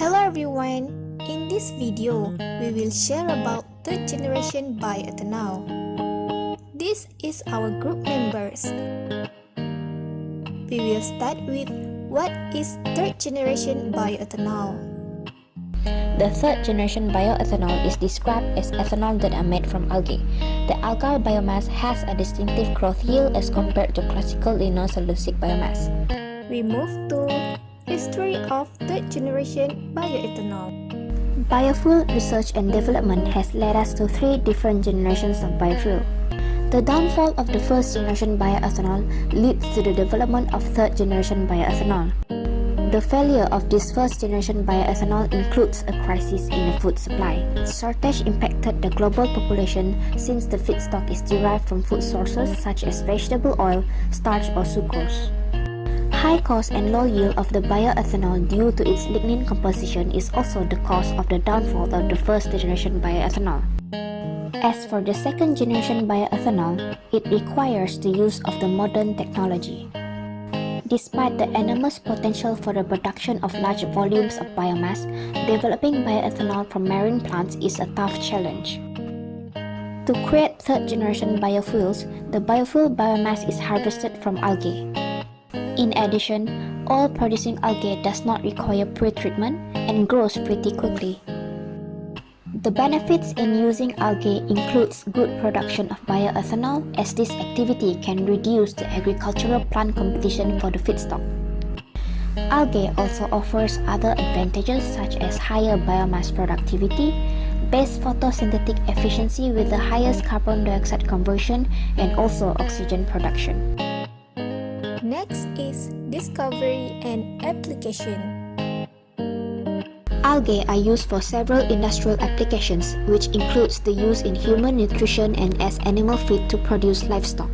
Hello everyone! In this video, we will share about third generation bioethanol. This is our group members. We will start with what is third generation bioethanol. The third generation bioethanol is described as ethanol that are made from algae. The algal biomass has a distinctive growth yield as compared to classical lignocellulosic biomass. We move to history of third generation bioethanol. Biofuel research and development has led us to three different generations of biofuel. The downfall of the first generation bioethanol leads to the development of third generation bioethanol. The failure of this first generation bioethanol includes a crisis in the food supply. Shortage impacted the global population since the feedstock is derived from food sources such as vegetable oil, starch or sucrose. High cost and low yield of the bioethanol due to its lignin composition is also the cause of the downfall of the first generation bioethanol. As for the second generation bioethanol, it requires the use of the modern technology. Despite the enormous potential for the production of large volumes of biomass, developing bioethanol from marine plants is a tough challenge. To create third-generation biofuels, the biofuel biomass is harvested from algae. In addition, oil-producing algae does not require pretreatment and grows pretty quickly. The benefits in using algae includes good production of bioethanol, as this activity can reduce the agricultural plant competition for the feedstock. Algae also offers other advantages such as higher biomass productivity, best photosynthetic efficiency with the highest carbon dioxide conversion, and also oxygen production. Next is discovery and application. Algae are used for several industrial applications, which includes the use in human nutrition and as animal feed to produce livestock.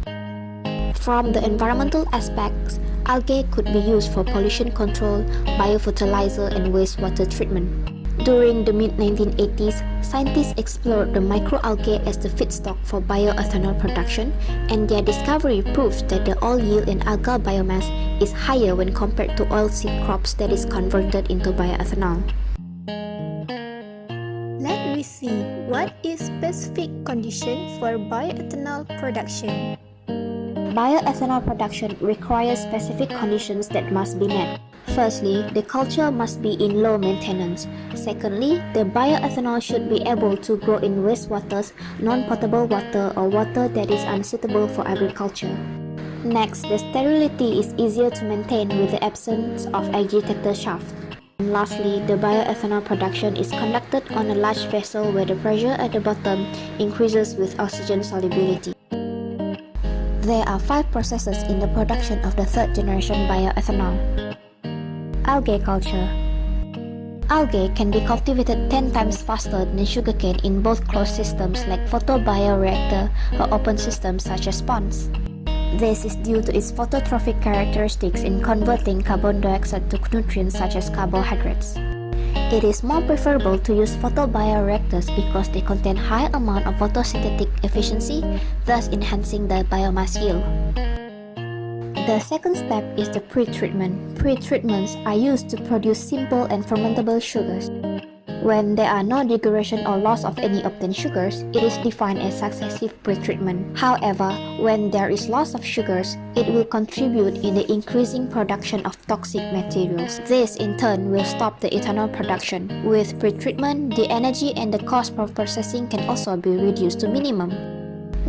From the environmental aspects, algae could be used for pollution control, biofertilizer, and wastewater treatment. During the mid-1980s, scientists explored the microalgae as the feedstock for bioethanol production, and their discovery proves that the oil yield in algal biomass is higher when compared to oilseed crops that is converted into bioethanol. Let me see what is specific condition for bioethanol production. Bioethanol production requires specific conditions that must be met. Firstly, the culture must be in low maintenance. Secondly, the bioethanol should be able to grow in wastewaters, non-potable water, or water that is unsuitable for agriculture. Next, the sterility is easier to maintain with the absence of agitator shaft. And lastly, the bioethanol production is conducted on a large vessel where the pressure at the bottom increases with oxygen solubility. There are 5 processes in the production of the third generation bioethanol. Algae culture. Algae can be cultivated 10 times faster than sugarcane in both closed systems like photobioreactor or open systems such as ponds. This is due to its phototrophic characteristics in converting carbon dioxide to nutrients such as carbohydrates. It is more preferable to use photobioreactors because they contain high amount of photosynthetic efficiency, thus enhancing the biomass yield. The second step is the pretreatment. Pretreatments are used to produce simple and fermentable sugars. When there are no degradation or loss of any obtained sugars, it is defined as successive pretreatment. However, when there is loss of sugars, it will contribute in the increasing production of toxic materials. This in turn will stop the ethanol production. With pretreatment, the energy and the cost for processing can also be reduced to minimum.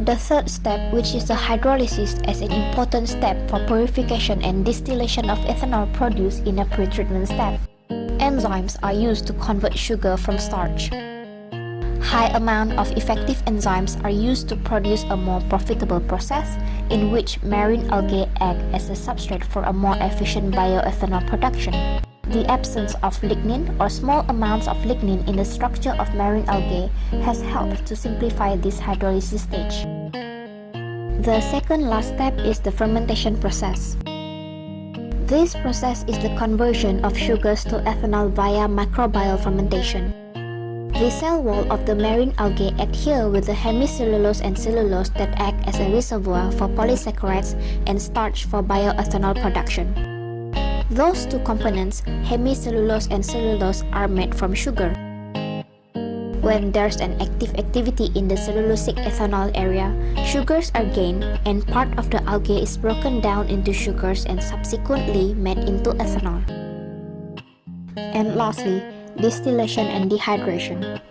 The third step, which is the hydrolysis, as an important step for purification and distillation of ethanol produced in a pretreatment step. Enzymes are used to convert sugar from starch. High amount of effective enzymes are used to produce a more profitable process in which marine algae act as a substrate for a more efficient bioethanol production. The absence of lignin or small amounts of lignin in the structure of marine algae has helped to simplify this hydrolysis stage. The second last step is the fermentation process. This process is the conversion of sugars to ethanol via microbial fermentation. The cell wall of the marine algae adhere with the hemicellulose and cellulose that act as a reservoir for polysaccharides and starch for bioethanol production. Those two components, hemicellulose and cellulose, are made from sugar. When there's an activity in the cellulosic ethanol area, sugars are gained and part of the algae is broken down into sugars and subsequently made into ethanol. And lastly, distillation and dehydration.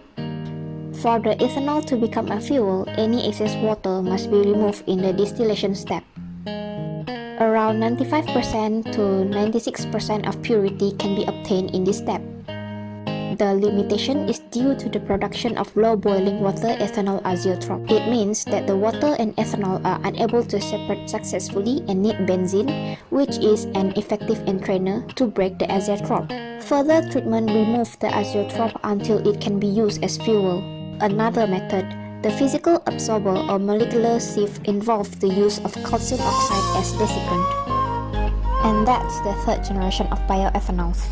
For the ethanol to become a fuel, any excess water must be removed in the distillation step. Around 95% to 96% of purity can be obtained in this step. The limitation is due to the production of low boiling water ethanol azeotrope. It means that the water and ethanol are unable to separate successfully and need benzene, which is an effective entrainer, to break the azeotrope. Further treatment removes the azeotrope until it can be used as fuel. Another method, the physical absorber or molecular sieve, involves the use of calcium oxide as desiccant. And that's the third generation of bioethanols.